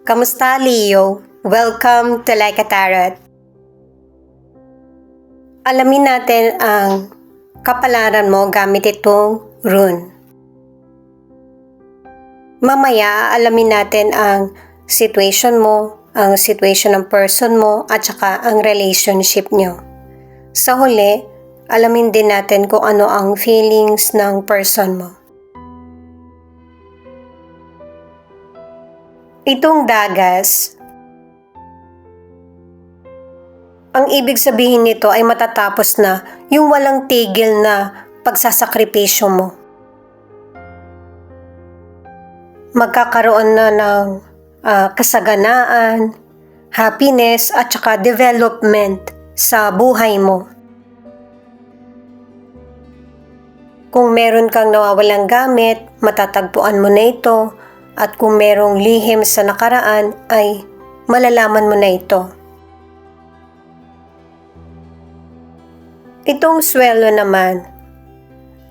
Kamusta, Leo? Welcome to Like a Tarot. Alamin natin ang kapalaran mo gamit itong rune. Mamaya, alamin natin ang situation mo, ang situation ng person mo, at saka ang relationship nyo. Sa huli, alamin din natin kung ano ang feelings ng person mo. Itong dagas, ang ibig sabihin nito ay matatapos na yung walang tigil na pagsasakripisyo mo. Magkakaroon na ng kasaganaan, happiness at saka development sa buhay mo. Kung meron kang nawawalang gamit, matatagpuan mo na ito. At kung merong lihim sa nakaraan ay malalaman mo na ito. Itong swelo naman,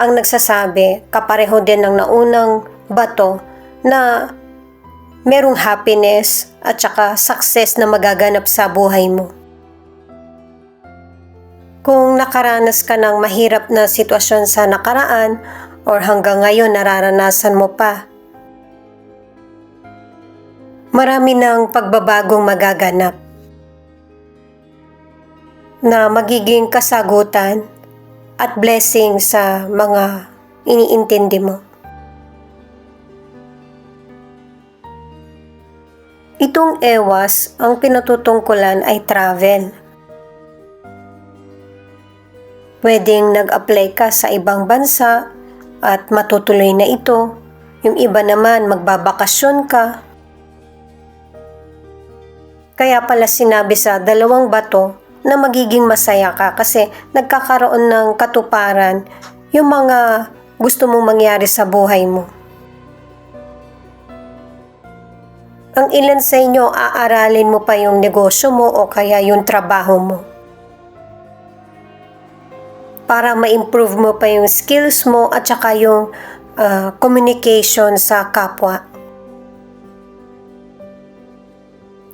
ang nagsasabi, kapareho din ng naunang bato na merong happiness at saka success na magaganap sa buhay mo. Kung nakaranas ka ng mahirap na sitwasyon sa nakaraan or hanggang ngayon nararanasan mo pa, marami ng pagbabagong magaganap na magiging kasagutan at blessing sa mga iniintindi mo. Itong ewas, ang pinatutungkulan ay travel. Pwedeng nag-apply ka sa ibang bansa at matutuloy na ito. Yung iba naman magbabakasyon ka. Kaya pala sinabi sa dalawang bato na magiging masaya ka kasi nagkakaroon ng katuparan yung mga gusto mong mangyari sa buhay mo. Ang ilan sa inyo, aaralin mo pa yung negosyo mo o kaya yung trabaho mo. Para ma-improve mo pa yung skills mo at saka yung communication sa kapwa.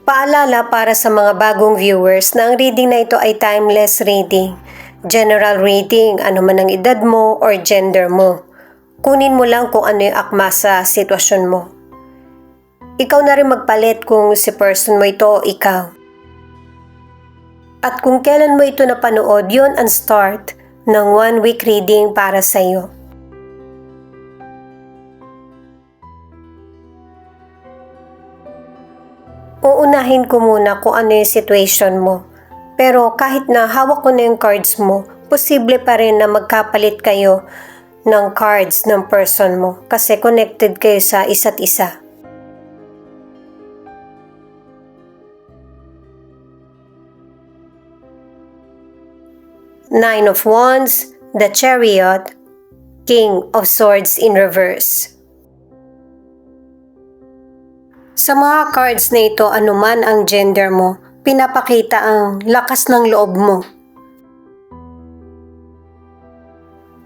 Paalala para sa mga bagong viewers na ang reading na ito ay timeless reading. General reading, ano man ang edad mo or gender mo. Kunin mo lang kung ano yung akma sa sitwasyon mo. Ikaw na rin magpalit kung si person mo ito o ikaw. At kung kailan mo ito napanood, yun ang start ng 1 week reading para sa iyo. Uunahin ko muna kung ano yung situation mo. Pero kahit na hawak ko na yung cards mo, posible pa rin na magkapalit kayo ng cards ng person mo kasi connected kayo sa isa't isa. Nine of Wands, the Chariot, King of Swords in reverse. Sa mga cards na ito, anuman ang gender mo, pinapakita ang lakas ng loob mo.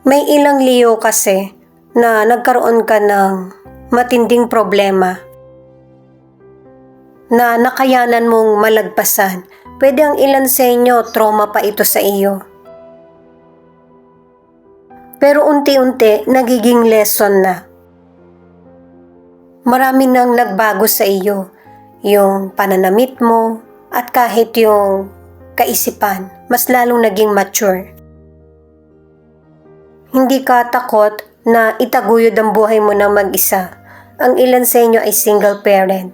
May ilang Leo kasi na nagkaroon ka ng matinding problema na nakayanan mong malagpasan. Pwede ang ilan sa inyo, trauma pa ito sa iyo. Pero unti-unti, nagiging lesson na. Marami nang nagbago sa iyo, yung pananamit mo at kahit yung kaisipan, mas lalong naging mature. Hindi ka takot na itaguyod ang buhay mo ng mag-isa. Ang ilan sa inyo ay single parent.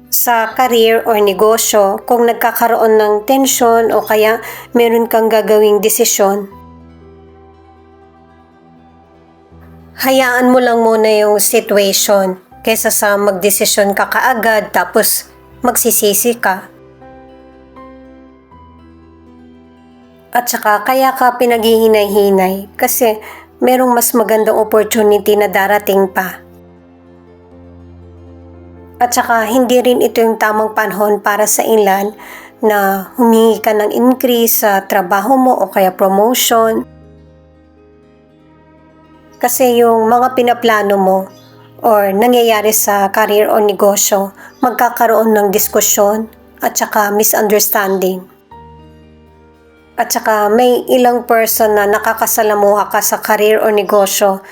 Sa career or negosyo, kung nagkakaroon ng tensyon o kaya meron kang gagawing desisyon, hayaan mo lang muna yung situation kaysa sa magdesisyon ka kaagad tapos magsisisi ka. At saka kaya ka pinaghihinay-hinay kasi merong mas magandang opportunity na darating pa. At saka hindi rin ito yung tamang panahon para sa ilan na humingi ka ng increase sa trabaho mo o kaya promotion. Kasi yung mga pinaplano mo or nangyayari sa career o negosyo, magkakaroon ng diskusyon at saka misunderstanding. At saka may ilang person na nakakasalamuha ka sa career o negosyo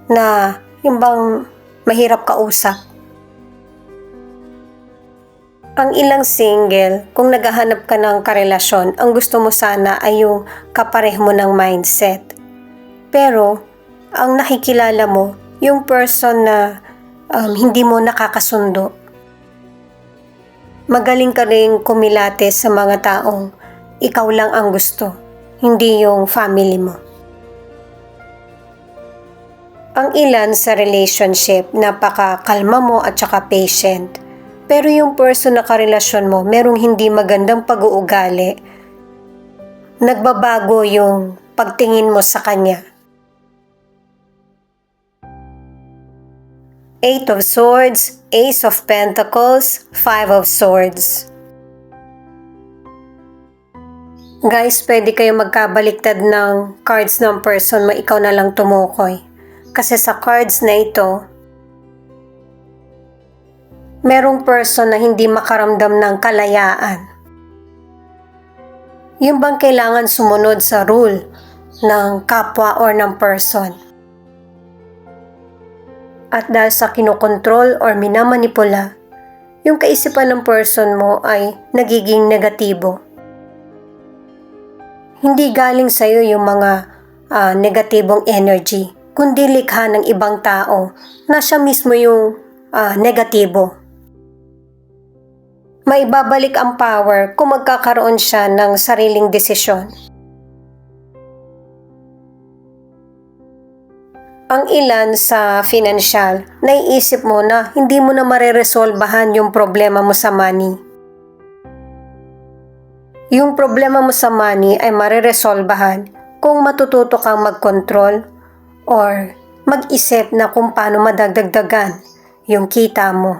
na yung bang mahirap kausap. Ang ilang single, kung naghahanap ka ng karelasyon, ang gusto mo sana ay yung kapareho mo ng mindset. Pero, ang nakikilala mo, yung person na hindi mo nakakasundo. Magaling ka rin kumilate sa mga taong ikaw lang ang gusto, hindi yung family mo. Ang ilan sa relationship, napakakalma mo at saka patient. Pero yung person na karelasyon mo, merong hindi magandang pag-uugali, nagbabago yung pagtingin mo sa kanya. Eight of Swords, Ace of Pentacles, Five of Swords. Guys, pwede kayo magkabaliktad ng cards ng person mo, ikaw na lang tumukoy. Kasi sa cards na ito, merong person na hindi makaramdam ng kalayaan. Yung bang kailangan sumunod sa rule ng kapwa or ng person. At dahil sa kinokontrol or minamanipula, yung kaisipan ng person mo ay nagiging negatibo. Hindi galing sa'yo yung mga negatibong energy, kundi likha ng ibang tao na siya mismo yung negatibo. Maibabalik ang power kung magkakaroon siya ng sariling desisyon. Ang ilan sa financial, naiisip mo na hindi mo na mareresolbahan yung problema mo sa money. Yung problema mo sa money ay mareresolbahan kung matututo kang mag-control or mag-isip na kung paano madagdagdagan yung kita mo.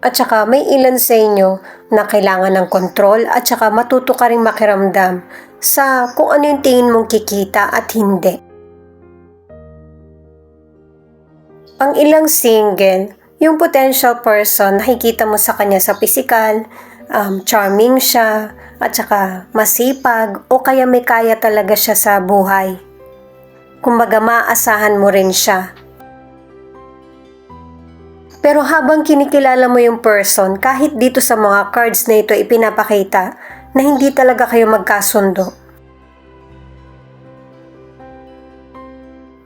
At saka may ilan sa inyo na kailangan ng kontrol at saka matuto ka rin makiramdam sa kung ano yung tingin mong kikita at hindi. Ang ilang single, yung potential person, nakikita mo sa kanya sa physical, charming siya, at saka masipag o kaya may kaya talaga siya sa buhay. Kumbaga maaasahan mo rin siya. Pero habang kinikilala mo yung person, kahit dito sa mga cards na ito ipinapakita na hindi talaga kayo magkasundo.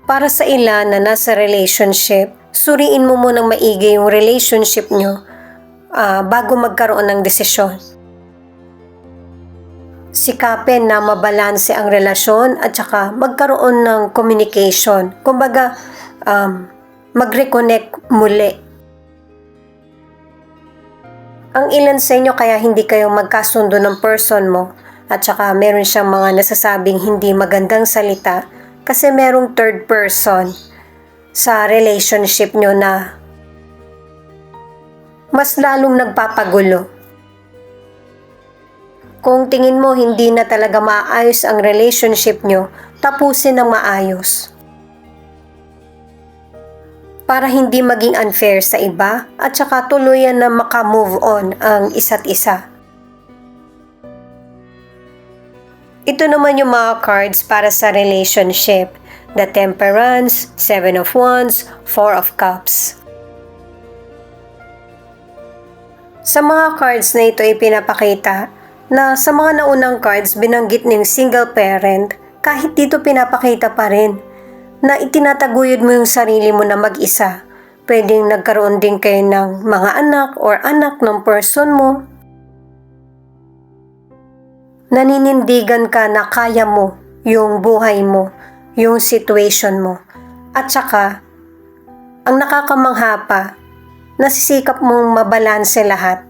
Para sa ilan na nasa relationship, suriin mo munang maigi yung relationship nyo bago magkaroon ng desisyon. Sikapin na mabalanse ang relasyon at saka magkaroon ng communication. Kumbaga, mag-reconnect muli. Ang ilan sa inyo kaya hindi kayo magkasundo ng person mo at saka meron siyang mga nasasabing hindi magandang salita kasi merong third person sa relationship nyo na mas lalong nagpapagulo. Kung tingin mo hindi na talaga maayos ang relationship nyo, tapusin ng maayos. Para hindi maging unfair sa iba at saka tuluyan na maka-move on ang isa't isa. Ito naman yung mga cards para sa relationship. The Temperance, Seven of Wands, Four of Cups. Sa mga cards na ito ay pinapakita na sa mga naunang cards binanggit ng single parent, kahit dito pinapakita pa rin na itinataguyod mo yung sarili mo na mag-isa. Pwedeng nagkaroon din kayo ng mga anak or anak ng person mo. Naninindigan ka na kaya mo yung buhay mo, yung situation mo. At saka, ang nakakamangha pa, nasisikap mong mabalanse lahat.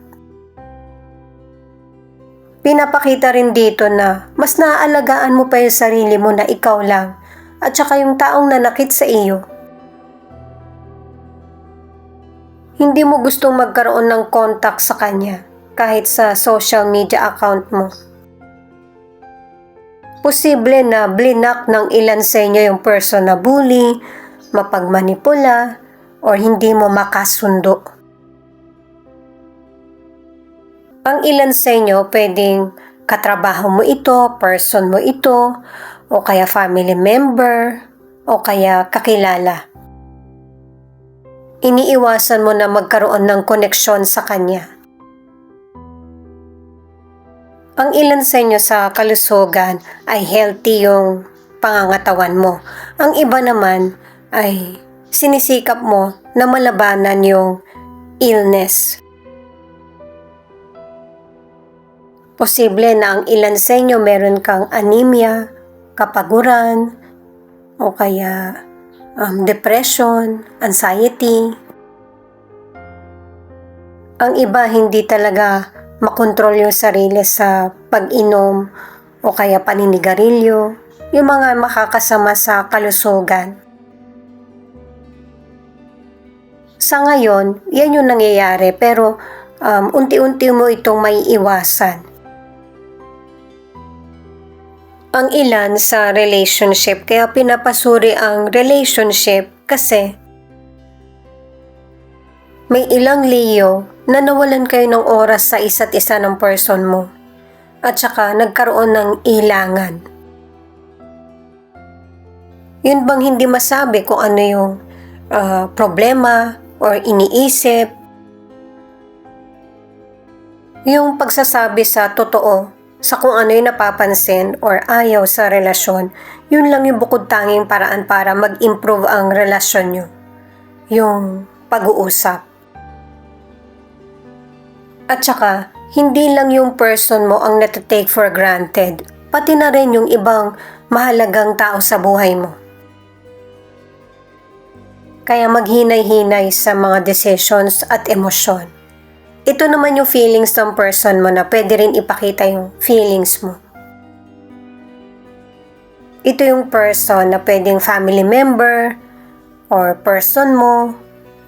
Pinapakita rin dito na mas naaalagaan mo pa yung sarili mo na ikaw lang at saka yung taong nanakit sa iyo. Hindi mo gustong magkaroon ng contact sa kanya kahit sa social media account mo. Posible na blinak ng ilan sa inyo yung person na bully, mapagmanipula, or hindi mo makasundo. Ang ilan sa inyo pwedeng katrabaho mo ito, person mo ito, o kaya family member, o kaya kakilala. Iniiwasan mo na magkaroon ng koneksyon sa kanya. Ang ilan sa inyo sa kalusugan ay healthy yung pangangatawan mo. Ang iba naman ay sinisikap mo na malabanan yung illness. Posible na ang ilan sa inyo meron kang anemia, kapaguran, o kaya depression, anxiety. Ang iba hindi talaga makontrol yung sarili sa pag-inom o kaya paninigarilyo, yung mga makakasama sa kalusugan. Sa ngayon, yan yung nangyayari pero unti-unti mo itong may iwasan. Ang ilan sa relationship, kaya pinapasuri ang relationship kasi may ilang Leo na nawalan kayo ng oras sa isa't isa ng person mo at saka nagkaroon ng ilangan. Yun bang hindi masabi kung ano yung problema or iniisip? Yung pagsasabi sa totoo sa kung ano yung napapansin or ayaw sa relasyon, yun lang yung bukod tanging paraan para mag-improve ang relasyon nyo. Yung pag-uusap. At saka, hindi lang yung person mo ang natitake for granted, pati na rin yung ibang mahalagang tao sa buhay mo. Kaya maghinay-hinay sa mga decisions at emosyon. Ito naman yung feelings ng person mo na pwede rin ipakita yung feelings mo. Ito yung person na pwedeng family member, or person mo,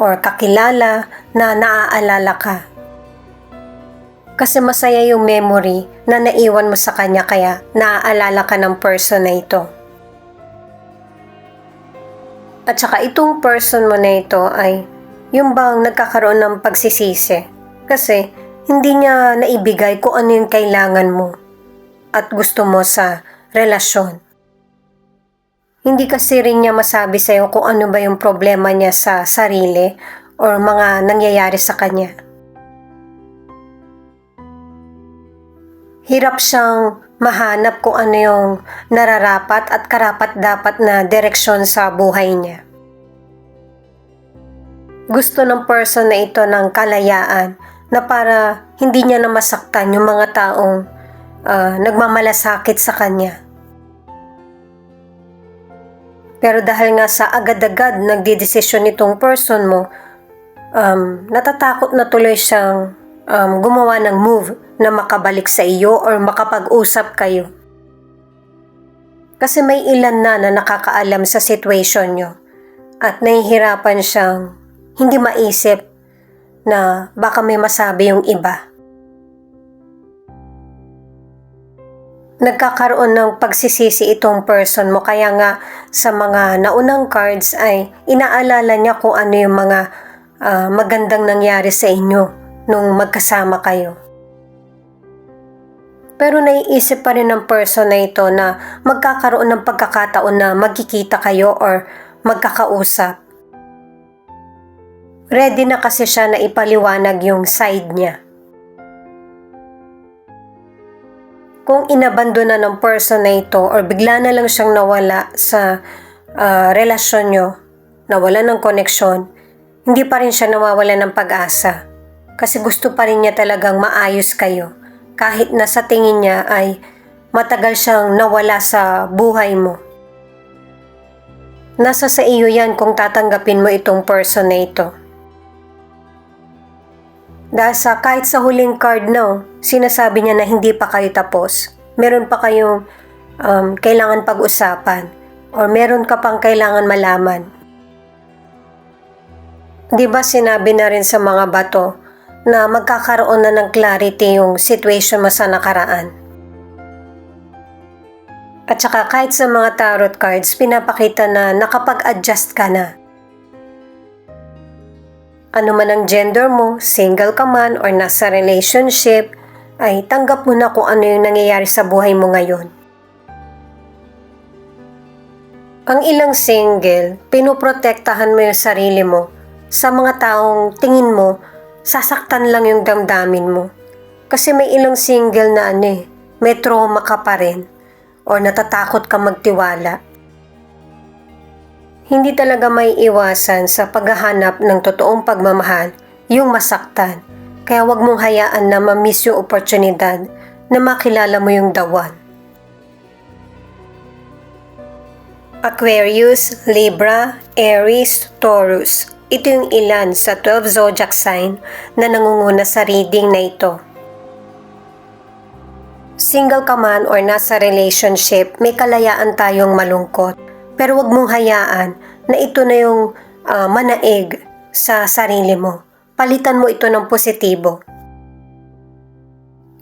or kakilala na naaalala ka. Kasi masaya yung memory na naiwan mo sa kanya kaya naaalala ka ng person na ito. At saka itong person mo na ito ay yung bang nagkakaroon ng pagsisisi. Kasi hindi niya naibigay kung ano yung kailangan mo at gusto mo sa relasyon. Hindi kasi rin niya masabi sa'yo kung ano ba yung problema niya sa sarili or mga nangyayari sa kanya. Hirap siyang mahanap kung ano yung nararapat at karapat-dapat na direksyon sa buhay niya. Gusto ng person na ito ng kalayaan na para hindi niya na masaktan yung mga taong nagmamalasakit sa kanya. Pero dahil nga sa agad-agad nagdidesisyon itong person mo, natatakot na tuloy siyang gumawa ng move na makabalik sa iyo or makapag-usap kayo. Kasi may ilan na nakakaalam sa situation nyo at nahihirapan siyang hindi maisip na baka may masabi yung iba. Nagkakaroon ng pagsisisi itong person mo kaya nga sa mga naunang cards ay inaalala niya kung ano yung mga magandang nangyari sa inyo nung magkasama kayo. Pero naiisip pa rin ng person na ito na magkakaroon ng pagkakataon na magkikita kayo or magkakausap. Ready na kasi siya na ipaliwanag yung side niya. Kung inabandona ng person na ito or bigla na lang siyang nawala sa relasyon nyo, nawala ng koneksyon, hindi pa rin siya nawawala ng pag-asa. Kasi gusto pa rin niya talagang maayos kayo. Kahit na sa tingin niya ay matagal siyang nawala sa buhay mo. Nasa sa iyo yan kung tatanggapin mo itong person na ito. Dahil kahit sa huling card na, sinasabi niya na hindi pa kayo tapos. Meron pa kayong kailangan pag-usapan or meron ka pang kailangan malaman. Di ba sinabi na rin sa mga bato na magkakaroon na ng clarity yung situation mo sa nakaraan? At saka kahit sa mga tarot cards, pinapakita na nakapag-adjust ka na. Ano man ang gender mo, single ka man or nasa relationship, ay tanggap mo na kung ano yung nangyayari sa buhay mo ngayon. Ang ilang single, pinoprotektahan mo yung sarili mo sa mga taong tingin mo, sasaktan lang yung damdamin mo. Kasi may ilang single na may trauma ka pa rin o natatakot ka magtiwala. Hindi talaga may iwasan sa paghahanap ng totoong pagmamahal yung masaktan. Kaya wag mong hayaan na ma-miss yung oportunidad na makilala mo yung the one. Aquarius, Libra, Aries, Taurus. Ito yung ilan sa 12 zodiac sign na nangunguna sa reading na ito. Single ka man or nasa relationship, may kalayaan tayong malungkot. Pero wag mong hayaan na ito na yung manaig sa sarili mo. Palitan mo ito ng positibo.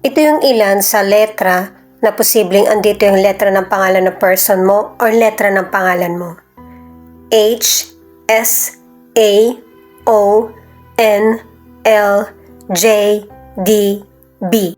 Ito yung ilan sa letra na posibleng andito yung letra ng pangalan ng person mo or letra ng pangalan mo. H, S, A, O, N, L, J, D, B.